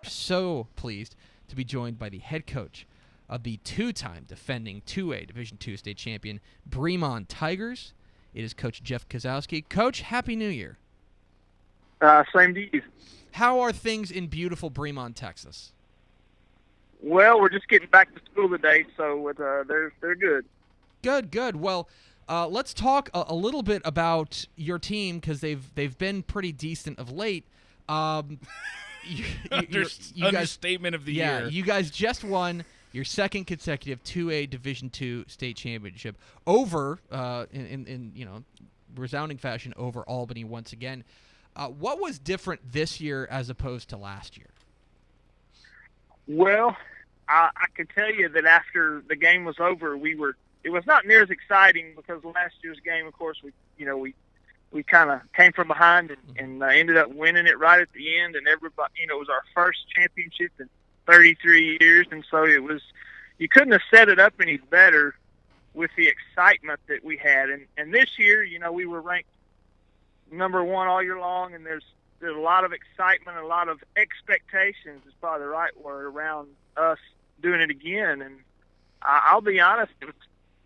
so pleased to be joined by the head coach of the two-time defending 2A Division II state champion Bremond Tigers. It is Coach Jeff Kasowski. Coach, Happy New Year. Same to you. How are things in beautiful Bremond, Texas? Well, we're just getting back to school today, so they're good. Good. Well, let's talk a little bit about your team because they've been pretty decent of late. You Understatement of the year. Yeah, you guys just won your second consecutive 2A Division II state championship over in resounding fashion over Albany once again. What was different this year as opposed to last year? Well, I can tell you that after the game was over, it was not near as exciting because last year's game, of course, we kind of came from behind and ended up winning it right at the end, and everybody, it was our first championship in 33 years, and so you couldn't have set it up any better with the excitement that we had. And this year, we were ranked number one all year long, and there's a lot of excitement, a lot of expectations is probably the right word around us doing it again. And I'll be honest,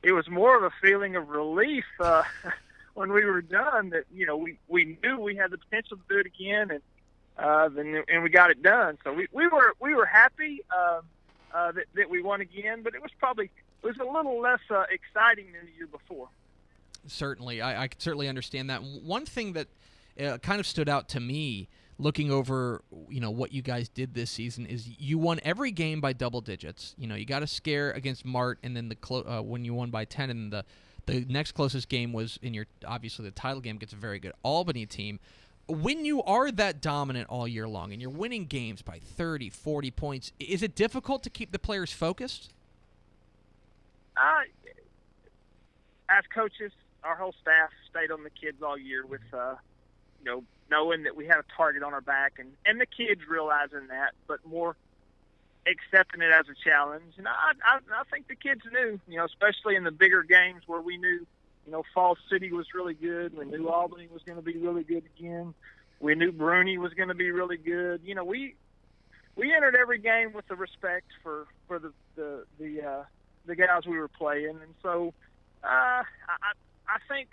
it was more of a feeling of relief when we were done that we knew we had the potential to do it again, and we got it done. So we were happy that we won again, but it was a little less exciting than the year before. Certainly, I could certainly understand that. One thing that kind of stood out to me looking over, what you guys did this season is you won every game by double digits. You got a scare against Mart, and then when you won by 10, and the next closest game was obviously the title game against a very good Albany team. When you are that dominant all year long and you're winning games by 30, 40 points, is it difficult to keep the players focused? As coaches, our whole staff stayed on the kids all year with, knowing that we had a target on our back, and the kids realizing that, but more accepting it as a challenge. And I think the kids knew, especially in the bigger games where we knew, Falls City was really good. We knew Albany was going to be really good again. We knew Bruni was going to be really good. We entered every game with the respect for the guys we were playing, and so I think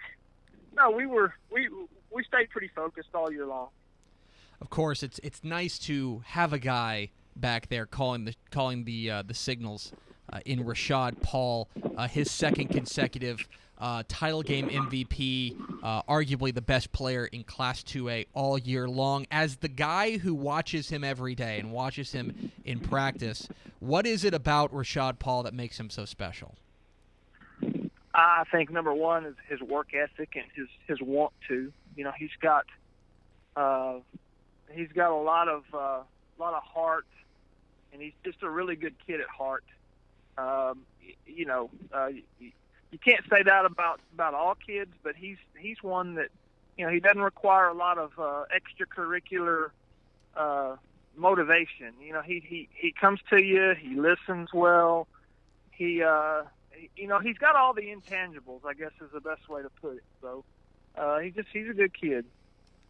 we stayed pretty focused all year long. Of course, it's nice to have a guy back there calling the signals in Rashad Paul, his second consecutive title game MVP, arguably the best player in Class 2A all year long. As the guy who watches him every day and watches him in practice, what is it about Rashad Paul that makes him so special? I think number one is his work ethic and his want to. He's got a lot of heart, and he's just a really good kid at heart. You can't say that about all kids, but he's one that he doesn't require a lot of extracurricular motivation. He comes to you, he listens well, he's got all the intangibles, I guess is the best way to put it. So he's a good kid.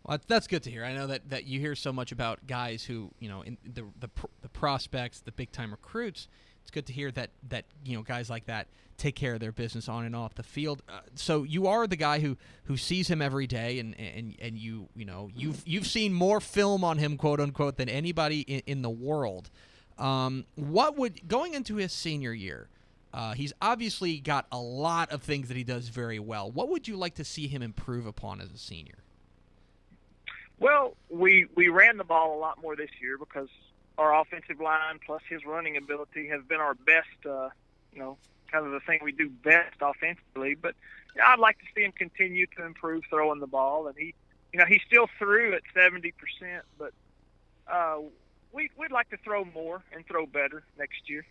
Well, that's good to hear. I know that you hear so much about guys who, in the prospects, the big-time recruits. It's good to hear that guys like that take care of their business on and off the field. So you are the guy who sees him every day, and you've seen more film on him, quote unquote, than anybody in the world. Going into his senior year, he's obviously got a lot of things that he does very well. What would you like to see him improve upon as a senior? Well, we ran the ball a lot more this year because our offensive line plus his running ability has been our best, kind of the thing we do best offensively. But I'd like to see him continue to improve throwing the ball, and he still threw at 70%, but we'd like to throw more and throw better next year.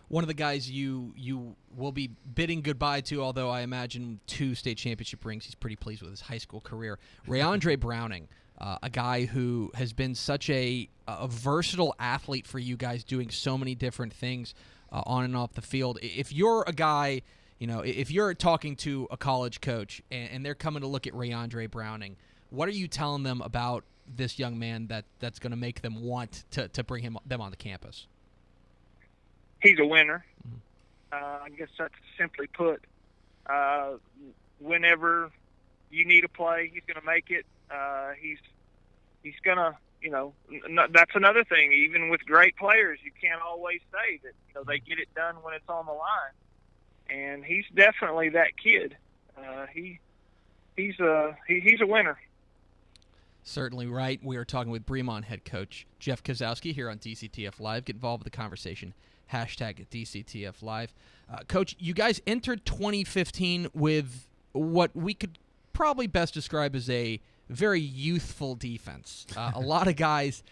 One of the guys you will be bidding goodbye to, although I imagine 2 state championship rings, he's pretty pleased with his high school career. Rayondre Browning, a guy who has been such a versatile athlete for you guys, doing so many different things on and off the field. If you're a guy, if you're talking to a college coach and they're coming to look at Rayondre Browning, what are you telling them about this young man that's going to make them want to bring them on the campus? He's a winner. I guess that's simply put. Whenever you need a play, he's going to make it. He's going to, that's another thing. Even with great players, you can't always say that they get it done when it's on the line. And he's definitely that kid. He's a winner. Certainly right. We are talking with Bremond head coach Jeff Kasowski here on DCTF Live. Get involved with the conversation. Hashtag DCTF Live. Coach, you guys entered 2015 with what we could probably best describe as a very youthful defense. A lot of guys,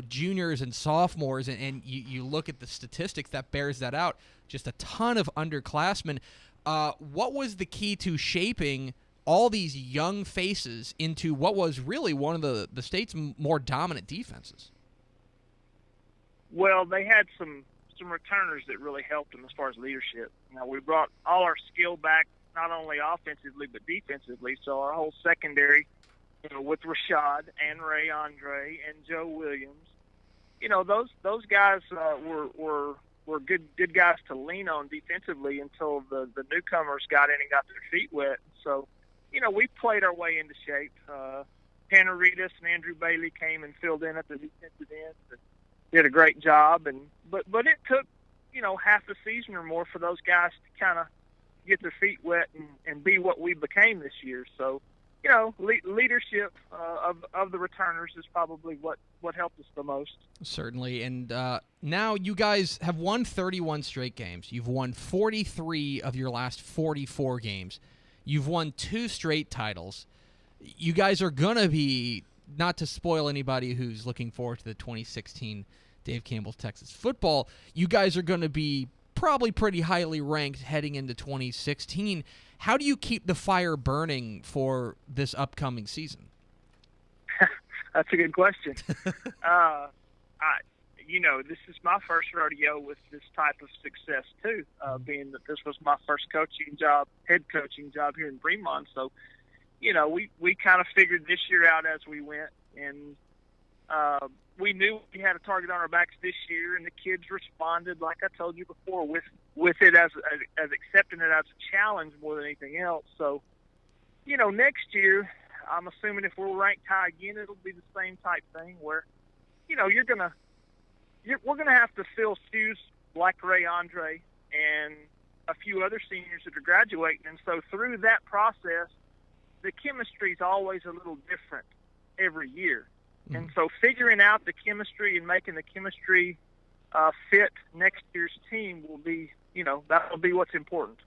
juniors and sophomores, and you look at the statistics that bears that out. Just a ton of underclassmen. What was the key to shaping all these young faces into what was really one of the state's more dominant defenses? Well, they had some returners that really helped them as far as leadership. We brought all our skill back, not only offensively but defensively. So our whole secondary, with Rashad and Ray Andre and Joe Williams, those guys were good guys to lean on defensively until the newcomers got in and got their feet wet. So, we played our way into shape. Tanner Reedus and Andrew Bailey came and filled in at the defensive end and did a great job. But it took, half the season or more for those guys to kind of get their feet wet and be what we became this year. So, leadership of the returners is probably what helped us the most. Certainly. And now you guys have won 31 straight games. You've won 43 of your last 44 games. You've won 2 straight titles. You guys are going to be, not to spoil anybody who's looking forward to the 2016 Dave Campbell's Texas football, you guys are going to be probably pretty highly ranked heading into 2016. How do you keep the fire burning for this upcoming season? That's a good question. This is my first rodeo with this type of success too, being that this was my first head coaching job here in Bremond. So, we kind of figured this year out as we went, and we knew we had a target on our backs this year, and the kids responded, like I told you before, with it as accepting it as a challenge more than anything else. So, next year, I'm assuming if we're ranked high again, it'll be the same type thing where, we're gonna have to fill shoes like Ray Andre and a few other seniors that are graduating, and so through that process, the chemistry is always a little different every year. And so figuring out the chemistry and making the chemistry fit next year's team will be, that will be what's important.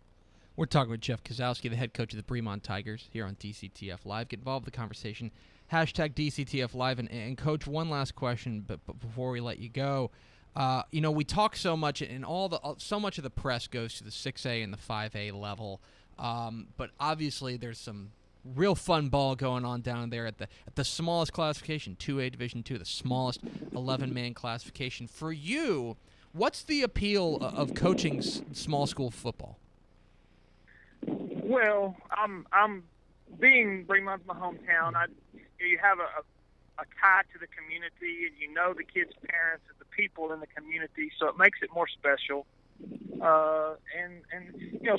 We're talking with Jeff Kasowski, the head coach of the Bremond Tigers, here on DCTF Live. Get involved with the conversation. Hashtag DCTF Live. And Coach, one last question, but before we let you go. We talk so much, and so much of the press goes to the 6A and the 5A level. But obviously there's some real fun ball going on down there at the smallest classification, 2A Division II, the smallest 11-man classification. For you, what's the appeal of coaching small school football? Well, I'm being Bremond's my hometown. You have a tie to the community, and the kids' parents and the people in the community, so it makes it more special.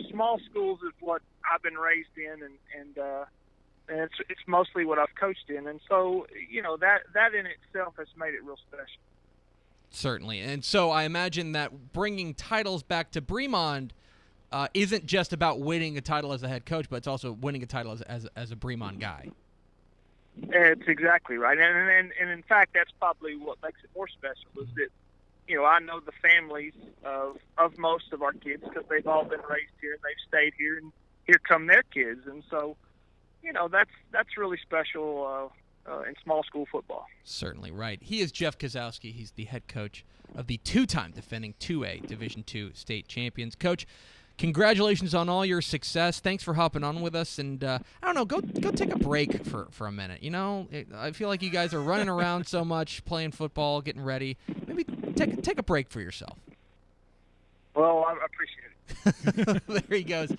Small schools is what I've been raised in, and it's mostly what I've coached in, and so that in itself has made it real special. Certainly, and so I imagine that bringing titles back to Bremond isn't just about winning a title as a head coach, but it's also winning a title as a Bremond guy. It's exactly right, and in fact, that's probably what makes it more special. Is that I know the families of most of our kids because they've all been raised here and they've stayed here, and here come their kids, and so that's really special in small school football. Certainly right. He is Jeff Kasowski. He's the head coach of the 2-time defending 2A Division II state champions. Coach, congratulations on all your success. Thanks for hopping on with us. And I don't know, go take a break for a minute. I feel like you guys are running around so much, playing football, getting ready. Maybe take a break for yourself. Well, I appreciate it. There he goes.